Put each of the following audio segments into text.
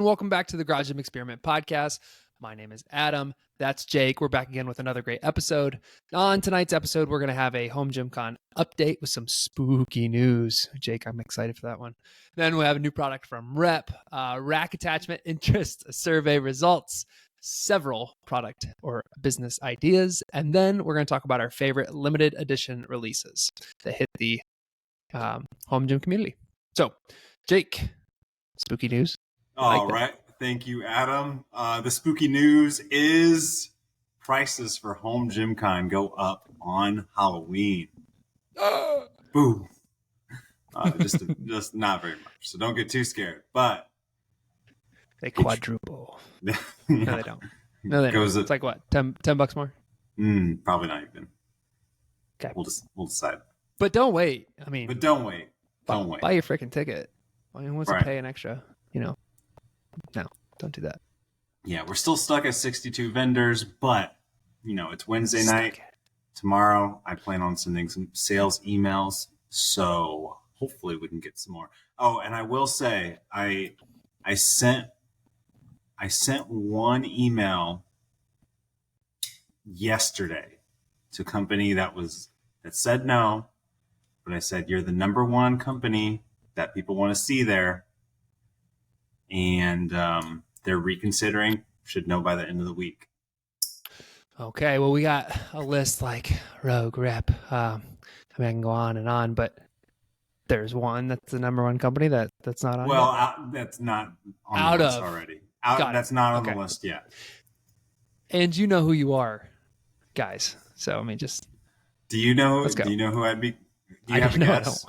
Welcome back to the Garage Gym Experiment podcast. My name is Adam. That's Jake. We're back again with another great episode. On tonight's episode, we're going to have a HomeGymCon update with some spooky news. Jake, I'm excited for that one. Then we'll have a new product from Rep, rack attachment interest survey results, several product or business ideas, and then we're going to talk about our favorite limited edition releases that hit the home gym community. So, Jake, spooky news. All right. Thank you, Adam. The spooky news is prices for HomeGymCon go up on Halloween. Boo. Just not very much. So don't get too scared. But they quadruple. Yeah. No, they don't. No, they don't. It's like what? $10 more? Probably not even. Okay. We'll decide. But don't wait. But don't wait. Don't wait. Buy your freaking ticket. Who wants to pay an extra? No, don't do that. Yeah, we're still stuck at 62 vendors, but it's Wednesday night. Tomorrow, I plan on sending some sales emails, so hopefully we can get some more. Oh, and I will say, I sent one email yesterday to a company that said no, but I said, you're the number one company that people want to see there. And they're reconsidering, should know by the end of the week. Okay, well, we got a list like Rogue, Rep. I can go on, but there's one that's the number one company that's not on. Well, that's not on the list already. That's not on the list yet. And you know who you are, guys. So just. Do you know? Do you know who I'd be? Do you have a guess?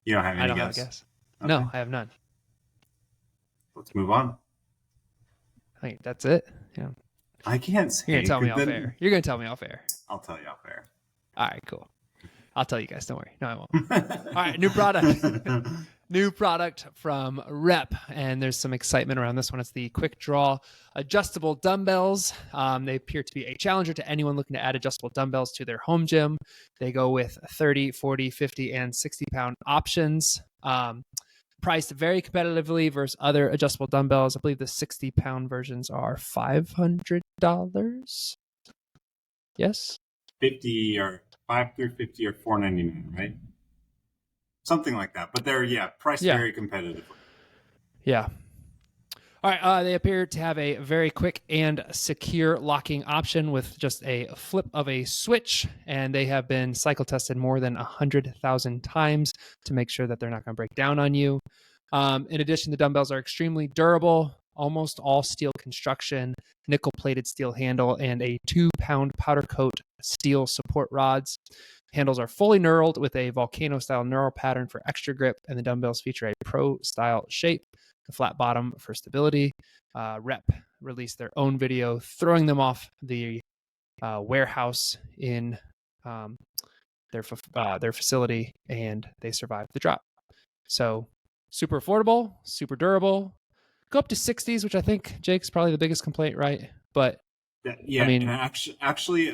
You don't have any guess? Have a guess. Okay. No, I have none. Let's move on. I think that's it. Yeah. I can't say. You're gonna tell me off air. You're gonna tell me off air. I'll tell you off air. All right, cool. I'll tell you guys. Don't worry. No, I won't. All right, new product. New product from Rep, and there's some excitement around this one. It's the Quickdraw adjustable dumbbells. They appear to be a challenger to anyone looking to add adjustable dumbbells to their home gym. They go with 30, 40, 50, and 60-pound options. Priced very competitively versus other adjustable dumbbells. I believe the 60-pound versions are $500. Yes? 50 or 5 through 50 or $499, right? Something like that. But they're priced very competitively. Yeah. All right. They appear to have a very quick and secure locking option with just a flip of a switch, and they have been cycle tested more than 100,000 times to make sure that they're not going to break down on you. In addition, the dumbbells are extremely durable, almost all steel construction, nickel-plated steel handle, and a 2-pound powder coat steel support rods. Handles are fully knurled with a volcano-style knurl pattern for extra grip, and the dumbbells feature a pro-style shape, the flat bottom for stability. Rep released their own video throwing them off the warehouse in their facility, and they survived the drop. So super affordable, super durable. Go up to 60s, which I think Jake's probably the biggest complaint, right? But yeah, and actually,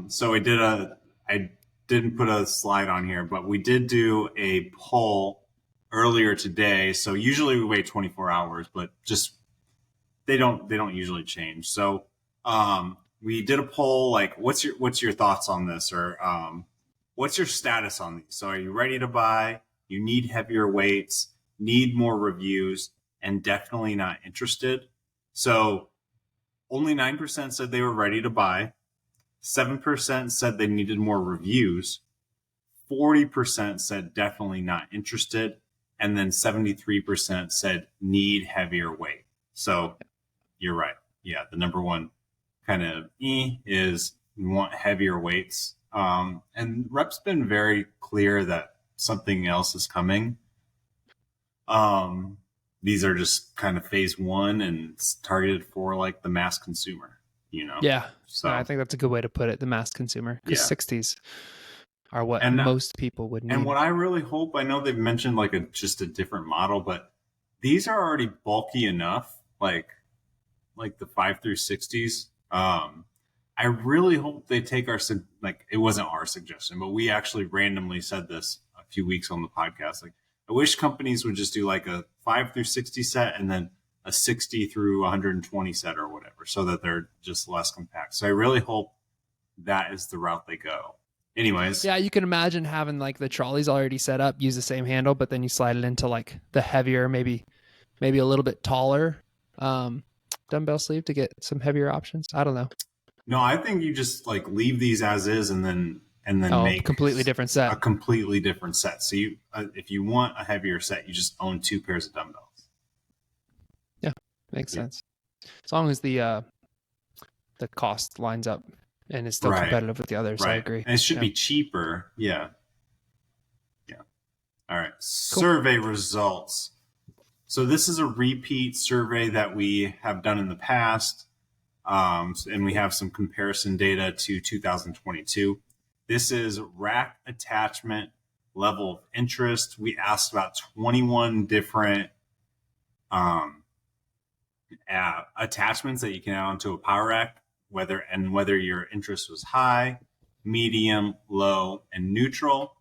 so I didn't put a slide on here, but we did do a poll earlier today. So usually we wait 24 hours, but just they don't usually change. So we did a poll like, what's your thoughts on this, or what's your status on these? So are you ready to buy? You need heavier weights, need more reviews, and definitely not interested. So only 9% said they were ready to buy. 7% said they needed more reviews. 40% said definitely not interested. And then 73% said need heavier weight. So you're right. Yeah, the number one kind of is you want heavier weights. And Rep's been very clear that something else is coming. These are just kind of phase one and it's targeted for like the mass consumer. Yeah. So I think that's a good way to put it, the mass consumer. Because 60s are what most people would need. And what I really hope, I know they've mentioned like just a different model, but these are already bulky enough, like the 5 through 60s. I really hope they take it wasn't our suggestion, but we actually randomly said this a few weeks on the podcast. Like, I wish companies would just do like a 5 through 60 set and then a 60 through 120 set or whatever, so that they're just less compact. So I really hope that is the route they go. Anyways. Yeah, you can imagine having like the trolleys already set up, use the same handle, but then you slide it into like the heavier, maybe a little bit taller dumbbell sleeve to get some heavier options. I don't know. No, I think you just like leave these as is and then make a completely different set. A completely different set. So you, if you want a heavier set, you just own 2 pairs of dumbbells. Yeah, makes sense. As long as the cost lines up and is still competitive with the others, I agree. And it should be cheaper. Yeah. All right. Cool. Survey results. So this is a repeat survey that we have done in the past. And we have some comparison data to 2022. This is rack attachment level of interest. We asked about 21 different attachments that you can add onto a power rack, whether your interest was high, medium, low, and neutral.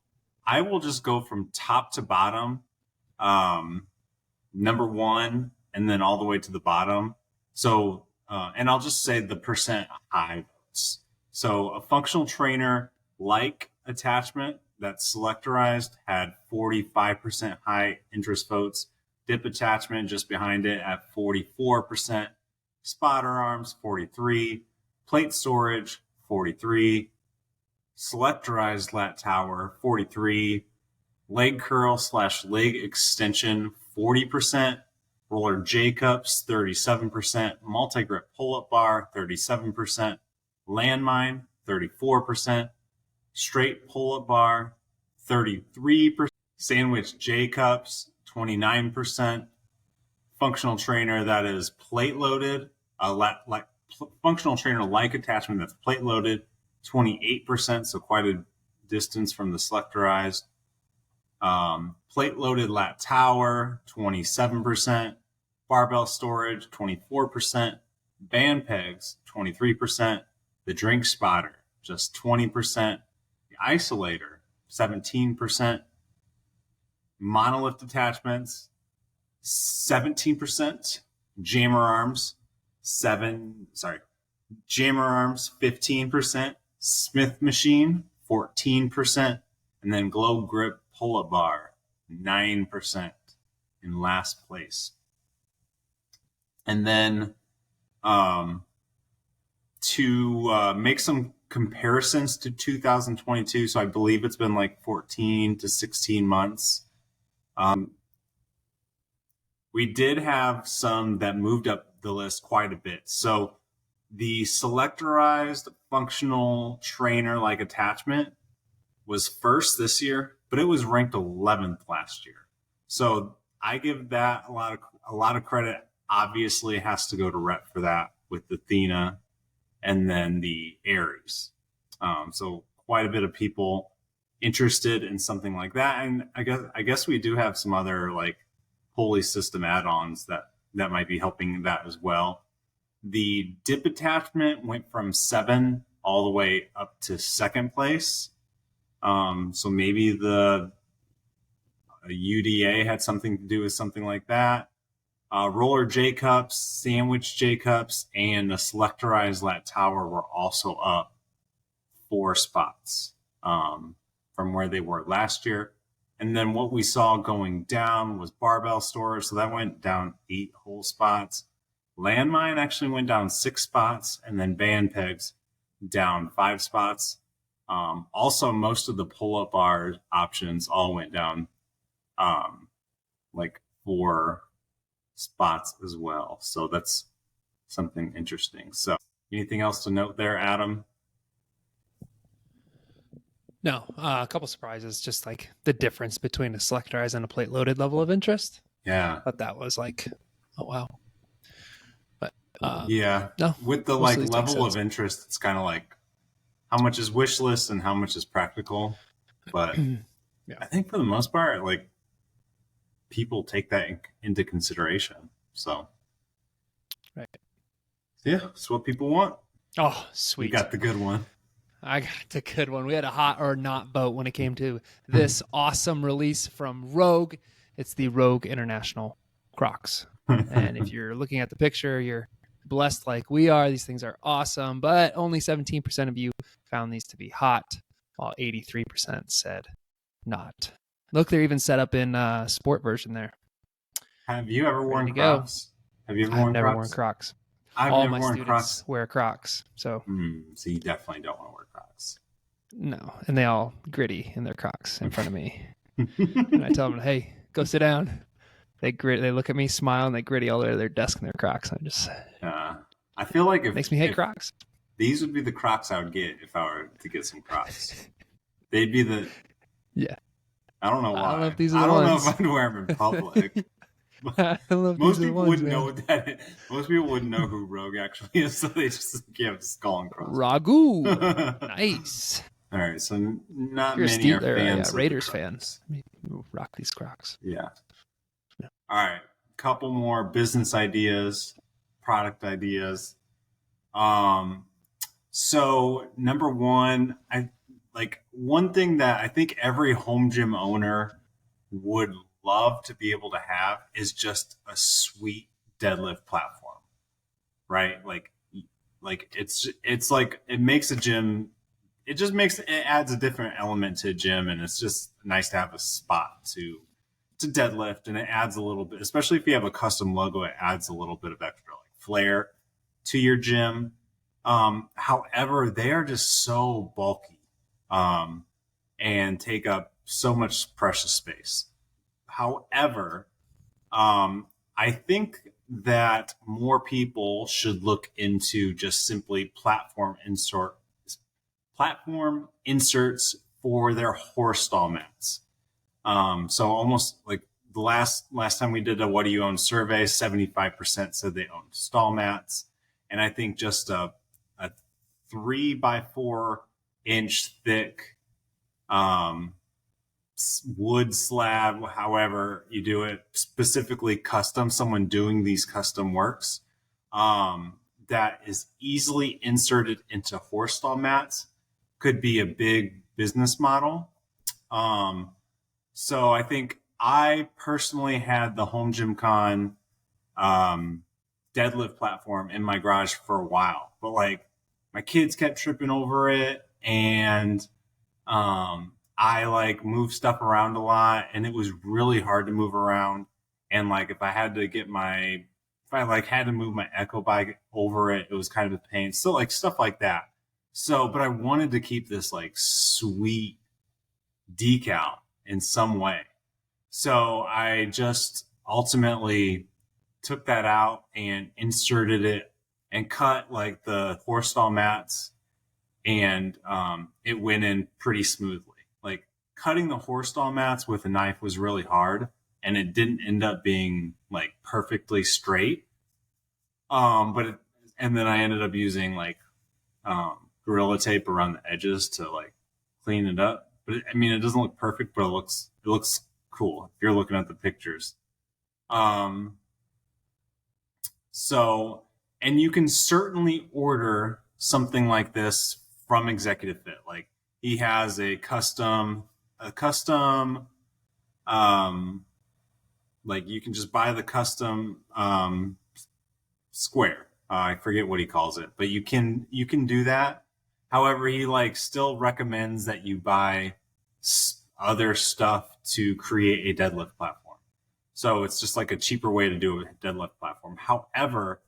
I will just go from top to bottom, number 1, and then all the way to the bottom. So, and I'll just say the percent high votes. So a functional trainer like attachment that's selectorized had 45% high interest votes. Dip attachment just behind it at 44%. Spotter arms, 43. Plate storage, 43. Selectorized lat tower, 43. Leg curl / leg extension, 40%. Roller J-cups, 37%. Multi-grip pull-up bar, 37%. Landmine, 34%. Straight pull-up bar, 33%. Sandwich J-cups, 29%. Functional trainer that is plate loaded, functional trainer like attachment that's plate loaded, 28%, so quite a distance from the selectorized. Plate loaded lat tower, 27%. Barbell storage, 24%. Band pegs, 23%. The drink spotter, just 20%. The isolator, 17%. Monolift attachments, 17%. Jammer arms, 15%. Smith machine, 14%. And then globe grip pull-up bar, 9% in last place. And then to make some comparisons to 2022, so I believe it's been like 14 to 16 months. We did have some that moved up the list quite a bit. So the selectorized functional trainer like attachment was first this year, but it was ranked 11th last year. So I give that a lot of credit. Obviously, has to go to Rep for that with the Athena and then the Aries. So quite a bit of people interested in something like that, and I guess we do have some other like pulley system add-ons that might be helping that as well. The dip attachment went from 7 all the way up to 2nd place. So maybe the UDA had something to do with something like that. Roller J-cups, sandwich J-cups, and the selectorized lat tower were also up 4 spots from where they were last year. And then what we saw going down was barbell storage. So that went down 8 whole spots. Landmine actually went down 6 spots, and then band pegs down 5 spots. Also, most of the pull-up bar options all went down like 4 spots as well. So that's something interesting. So anything else to note there, Adam? No, a couple surprises, just like the difference between a selectorized and a plate loaded level of interest. Yeah. But that was like, oh, wow. But no, with the like level of interest, it's kind of like how much is wish list and how much is practical. But yeah. I think for the most part, like people take that into consideration. So, right. Yeah, it's what people want. Oh, sweet. You got the good one. I got the good one. We had a hot or not vote when it came to this awesome release from Rogue. It's the Rogue International Crocs. And if you're looking at the picture, you're blessed like we are. These things are awesome, but only 17% of you found these to be hot, while 83% said not. Look, they're even set up in sport version there. Have you ever Ready worn to go. Crocs? Have you ever I've worn never Crocs? worn Crocs. I've All never my worn students Crocs. wear Crocs, so So you definitely don't want to wear Crocs. no. And they all gritty in their Crocs in front of me. And I tell them, hey, go sit down. They look at me, smile, and they gritty all over their desk in their Crocs. I just I feel like if makes me hate Crocs. These would be the Crocs I would get if I were to get some Crocs. They'd be the I don't know why. I don't know if these are the I don't ones. know if I'd wear them in public. Most people wouldn't know that. Most people wouldn't know who Rogue actually is, so they just give Skull and Cross. Ragu, nice. All right, so not You're many are fans. Raiders fans. Rock these Crocs. Yeah. All right, couple more business ideas, product ideas. So number one, one thing that I think every home gym owner would love to be able to have is just a sweet deadlift platform, right? Like it's like it makes a gym. It adds a different element to a gym, and it's just nice to have a spot to deadlift, and it adds a little bit, especially if you have a custom logo, it adds a little bit of extra like flair to your gym. However, they are just so bulky and take up so much precious space. However, I think that more people should look into just simply platform inserts for their horse stall mats. So almost like the last time we did a what do you own survey, 75% said they owned stall mats. And I think just a 3x4 inch thick wood slab, however you do it, specifically custom, someone doing these custom works, that is easily inserted into horse stall mats could be a big business model. So I think I personally had the HomeGymCon deadlift platform in my garage for a while, but like my kids kept tripping over it, and I like moved stuff around a lot, and it was really hard to move around. And like if I had to move my Echo bike over it, it was kind of a pain. So like stuff like that. So, but I wanted to keep this like sweet decal in some way. So I just ultimately took that out and inserted it and cut like the horse stall mats, and it went in pretty smoothly. Like cutting the horse stall mats with a knife was really hard, and it didn't end up being like perfectly straight. And then I ended up using like Gorilla Tape around the edges to like clean it up. But it doesn't look perfect, but it looks cool if you're looking at the pictures. So, and you can certainly order something like this from Executive Fit. Like he has a custom, like you can just buy the custom square. I forget what he calls it, but you can do that. However, he like still recommends that you buy other stuff to create a deadlift platform. So it's just like a cheaper way to do a deadlift platform. However,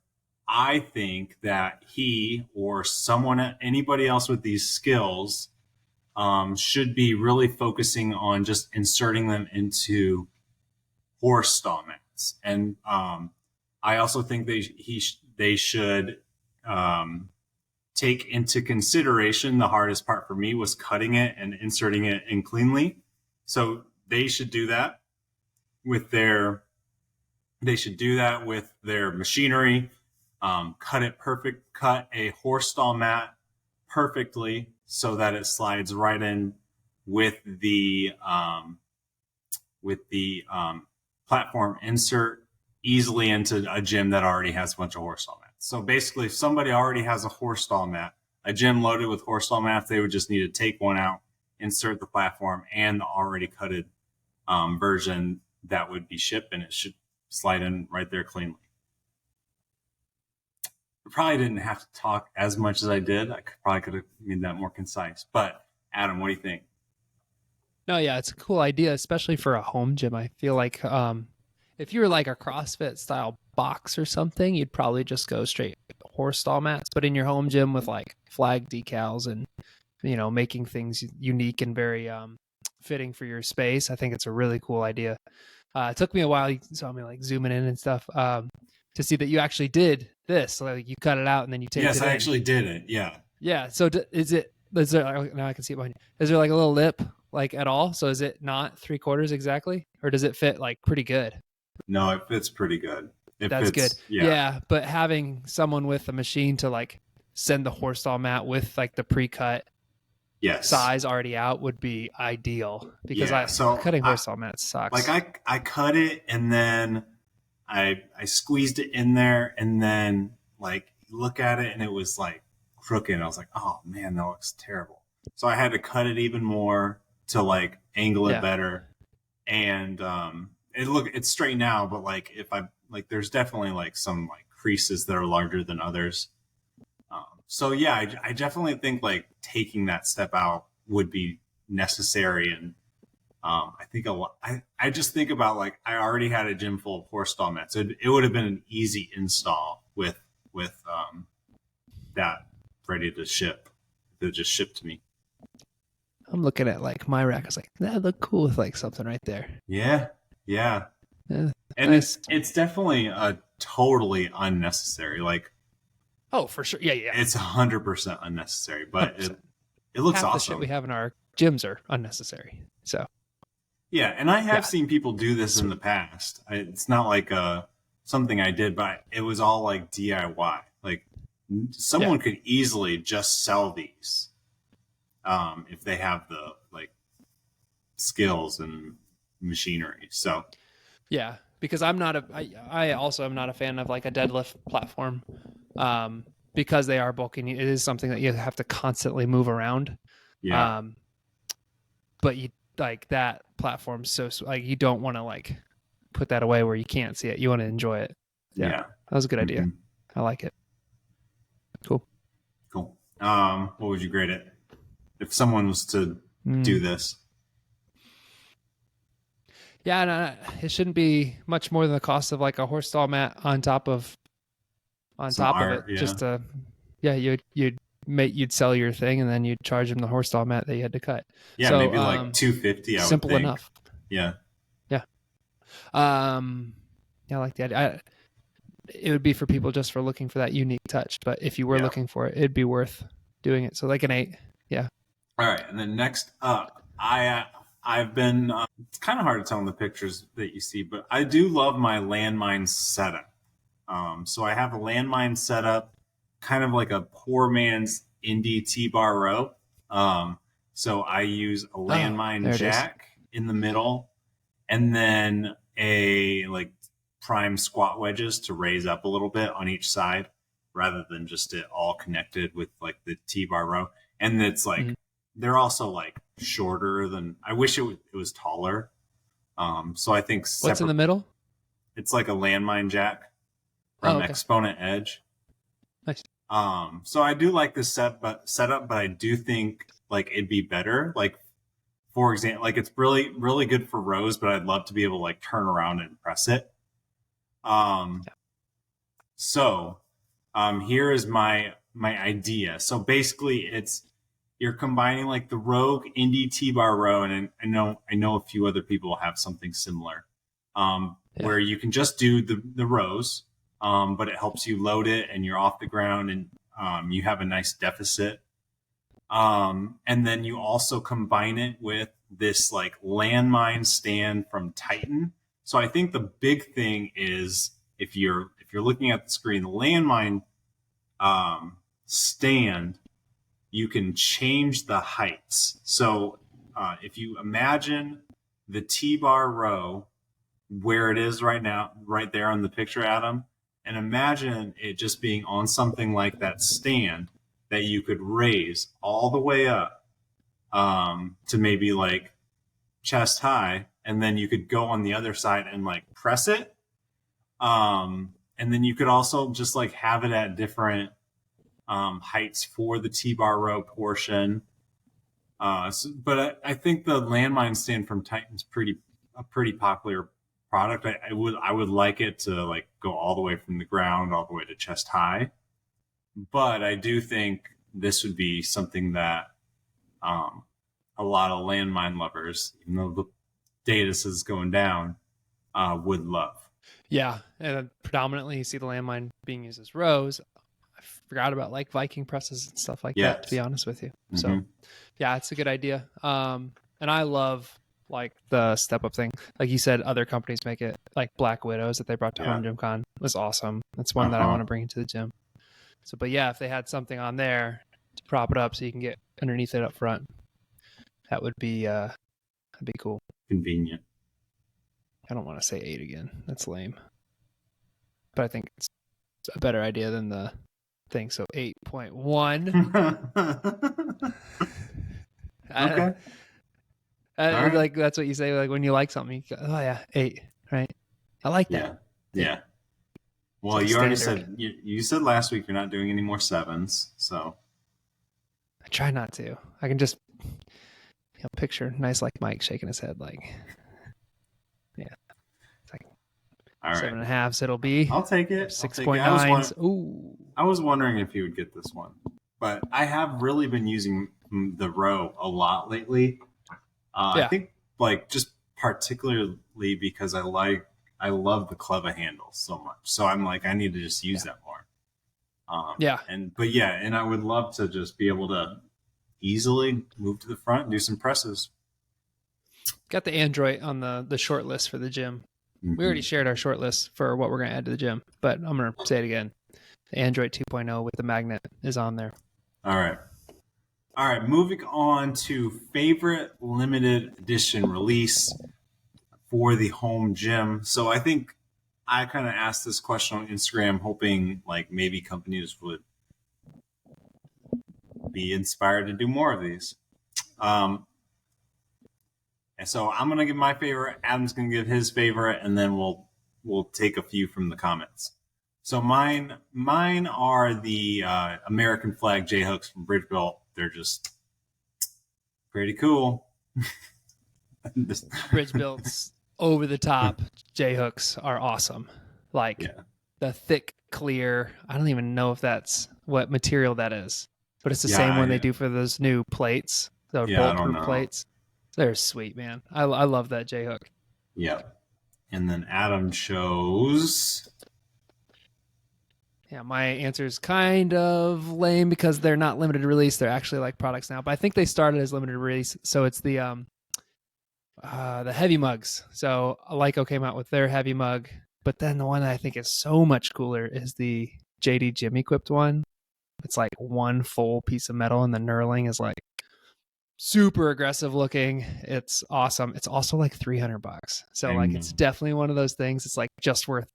I think that he or anybody else with these skills should be really focusing on just inserting them into horse stall mats. And I also think they should take into consideration, the hardest part for me was cutting it and inserting it in cleanly. So they should do that with their machinery. Cut a horse stall mat perfectly so that it slides right in with the platform insert easily into a gym that already has a bunch of horse stall mats. So basically, if somebody already has a horse stall mat, a gym loaded with horse stall mats, they would just need to take one out, insert the platform and the already cutted version that would be shipped, and it should slide in right there cleanly. I probably didn't have to talk as much as I did. I probably could have made that more concise. But Adam, what do you think? No, yeah, it's a cool idea, especially for a home gym. I feel like if you were like a CrossFit style box or something, you'd probably just go straight horse stall mats. But in your home gym with like flag decals and making things unique and very fitting for your space, I think it's a really cool idea. It took me a while. You saw me like zooming in and stuff to see that you actually did this. So, like you cut it out and then you take it in. Yes, I actually did it. Yeah. Yeah. So is there, now I can see it behind you. Is there like a little lip like at all? So is it not 3/4 exactly? Or does it fit like pretty good? No, it fits pretty good. That's good. Yeah. But having someone with a machine to like send the horse stall mat with like the pre-cut size already out would be ideal, because cutting horse stall mats sucks. Like I cut it and then I squeezed it in there, and then like look at it and it was like crooked. And I was like, oh man, that looks terrible. So I had to cut it even more to like angle it better. And it's straight now, but like if I like, there's definitely like some like creases that are larger than others. So yeah, I definitely think like taking that step out would be necessary. And I think a lot. I just think about like I already had a gym full of horse stall mats. So it would have been an easy install with that ready to ship. It just shipped to me. I'm looking at like my rack. I was like, that look cool with like something right there. Yeah. And nice. It's definitely totally unnecessary. Like, oh, for sure. Yeah. It's 100% unnecessary, but it looks awesome. The shit we have in our gyms are unnecessary. So. Yeah, and I have seen people do this in the past. It's not like something I did, but it was all like DIY. Like someone could easily just sell these if they have the like skills and machinery. So yeah, because I also am not a fan of like a deadlift platform because they are bulky. It is something that you have to constantly move around. Yeah. But you like that platform, so like you don't want to like put that away where you can't see it. You want to enjoy it. Yeah. That was a good idea. I like it. Cool. What would you grade it if someone was to do this? Yeah, no, it shouldn't be much more than the cost of like a horse stall mat on top of it. Yeah. Just you'd sell your thing and then you'd charge them the horse stall mat that you had to cut. Yeah, so, maybe like $250. Simple enough. Yeah. I like that. It would be for people just for looking for that unique touch, but if you were looking for it, it'd be worth doing it. So like an 8. Yeah. All right, and then next up, I've been. It's kind of hard to tell in the pictures that you see, but I do love my landmine setup. So I have a landmine setup, kind of like a poor man's indie T-bar row. So I use a landmine jack in the middle, and then a like prime squat wedges to raise up a little bit on each side, rather than just it all connected with like the T-bar row. And it's like they're also like shorter than I wish it was taller. So I think what's in the middle? It's like a landmine jack from Exponent Edge. Nice. So I do like this setup, but I do think like it'd be better. Like for example, like it's really, really good for rows, but I'd love to be able to like turn around and press it. So here is my idea. So basically you're combining like the Rogue Indie T-bar row, and I know a few other people have something similar, where you can just do the rows, but it helps you load it and you're off the ground and you have a nice deficit. And then you also combine it with this like landmine stand from Titan. So I think the big thing is if you're looking at the screen, the landmine stand, you can change the heights. So if you imagine the T-bar row where it is right now, right there on the picture, Adam, and imagine it just being on something like that stand that you could raise all the way up to maybe like chest high, and then you could go on the other side and like press it. And then you could also just like have it at different heights for the T-bar row portion. But I think the landmine stand from Titan's a pretty popular product. I would like it to like go all the way from the ground all the way to chest high. But I do think this would be something that a lot of landmine lovers, even though the data says going down, would love. Yeah, and predominantly you see the landmine being used as rows. I forgot about like Viking presses and stuff like that, to be honest with you. Mm-hmm. So yeah, it's a good idea. And I love like the step up thing. Like you said, other companies make it, like Black Widows that they brought to HomeGymCon was awesome. That's one that I want to bring into the gym. So, but yeah, if they had something on there to prop it up so you can get underneath it up front, that would be that'd be cool. Convenient. I don't want to say 8 again. That's lame. But I think it's a better idea than the thing. So 8.1. Okay. Right. Like that's what you say. Like when you like something, you go, oh yeah, 8. Right. I like that. Yeah. Well, you already said you said last week you're not doing any more 7s, so I try not to. I can just picture nice like Mike shaking his head like, yeah. It's like all right. 7.5s. It'll be. I'll take it. 6.9s. Ooh. I was wondering if you would get this one, but I have really been using the row a lot lately. I think like just particularly because I love the clever handle so much. So I'm like, I need to just use that more. And I would love to just be able to easily move to the front and do some presses. Got the Android on the short list for the gym. Mm-hmm. We already shared our short list for what we're going to add to the gym, but I'm going to say it again. The Android 2.0 with the magnet is on there. All right. Moving on to favorite limited edition release for the home gym. So I think I kind of asked this question on Instagram, hoping like maybe companies would be inspired to do more of these. And so I'm going to give my favorite. Adam's going to give his favorite, and then we'll take a few from the comments. So mine are the American flag J hooks from Bridgebuilt. They're just pretty cool. Bridgebuilt's over the top J hooks are awesome. Like the thick, clear. I don't even know if that's what material that is, but it's the same one they do for those new plates, the bulletproof plates. They're sweet, man. I love that J hook. Yeah. And then Adam chose. Yeah, my answer is kind of lame because they're not limited release. They're actually like products now, but I think they started as limited release. So it's the heavy mugs. So Leico came out with their heavy mug, but then the one that I think is so much cooler is the JD Gym equipped one. It's like one full piece of metal, and the knurling is like super aggressive looking. It's awesome. It's also like $300. So like it's definitely one of those things. It's like just worth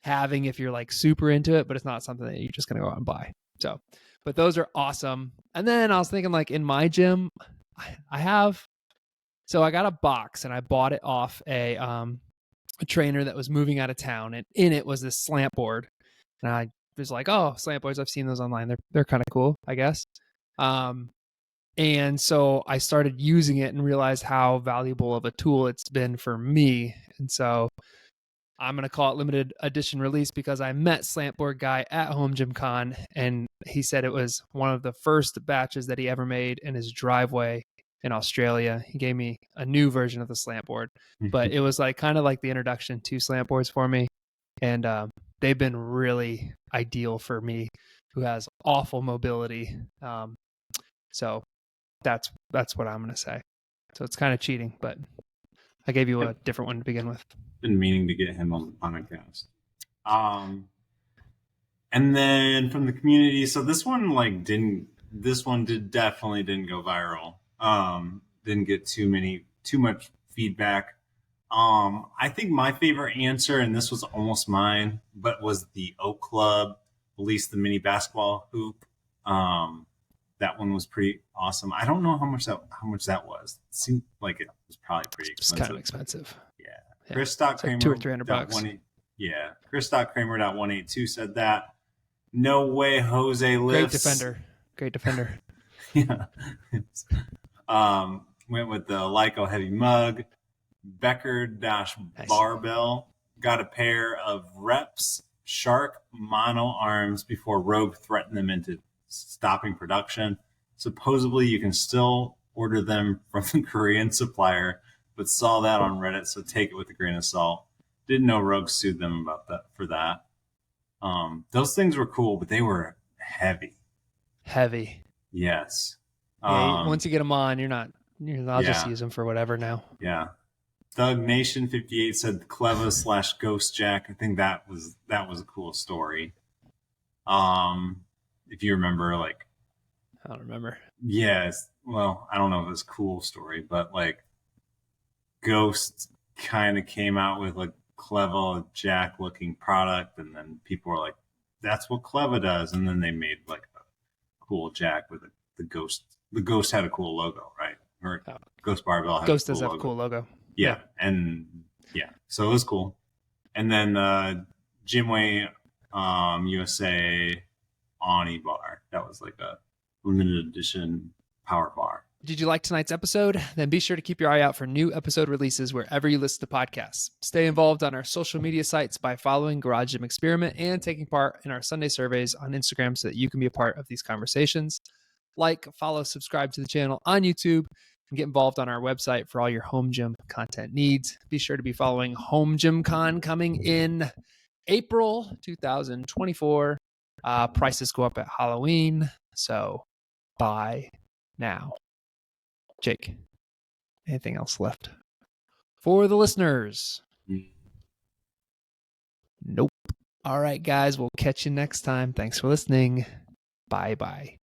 having if you're like super into it, but it's not something that you're just gonna go out and buy. So, but those are awesome. And then I was thinking like in my gym, I got a box and I bought it off a trainer that was moving out of town, and in it was this slant board. And I was like, oh, slant boards, I've seen those online. They're kind of cool, I guess. And so I started using it and realized how valuable of a tool it's been for me. And so I'm going to call it limited edition release because I met Slantboard Guy at HomeGymCon, and he said it was one of the first batches that he ever made in his driveway in Australia. He gave me a new version of the Slantboard, but it was like kind of like the introduction to Slantboards for me. And they've been really ideal for me who has awful mobility. So that's what I'm going to say. So it's kind of cheating, but I gave you a different one to begin with. Been meaning to get him on the podcast. And then from the community, so this one definitely didn't go viral. Didn't get too much feedback. I think my favorite answer, and this was almost mine, but was the Oak Club released the mini basketball hoop. That one was pretty awesome. I don't know how much that was. It seemed like it was probably pretty expensive. It's kind of expensive. Yeah. Chris Stock Kramer, like $200 or $300. Yeah. Chris.Kramer.182 said that. No way Jose lifts. Great defender. Yeah. Went with the Lyco heavy mug. Becker-barbell. Got a pair of reps Shark mono arms before Rogue threatened them into stopping production. Supposedly you can still order them from the Korean supplier, but saw that on Reddit, so take it with a grain of salt. Didn't know Rogue sued them about that for that. Those things were cool, but they were heavy. Yes. Yeah, once you get them on, I'll just use them for whatever now. Yeah. Thug Nation 58 said Cleva / Ghost Jack. I think that was a cool story. If you remember, like, I don't remember. Yes. Well, I don't know if it's a cool story, but like Ghost kind of came out with like Cleva Jack looking product, and then people were like, "That's what Cleva does," and then they made like a cool Jack with the Ghost. The Ghost had a cool logo, right? Or Ghost Barbell. Ghost does have a cool logo. Yeah, and so it was cool. And then Gymway USA Oni bar. That was like a limited edition power bar. Did you like tonight's episode? Then be sure to keep your eye out for new episode releases wherever you listen to podcasts. Stay involved on our social media sites by following Garage Gym Experiment and taking part in our Sunday surveys on Instagram so that you can be a part of these conversations. Like, follow, subscribe to the channel on YouTube, and get involved on our website for all your home gym content needs. Be sure to be following HomeGymCon coming in April 2024. Prices go up at Halloween, so buy now. Jake, anything else left for the listeners? Nope. All right, guys, we'll catch you next time. Thanks for listening. Bye-bye.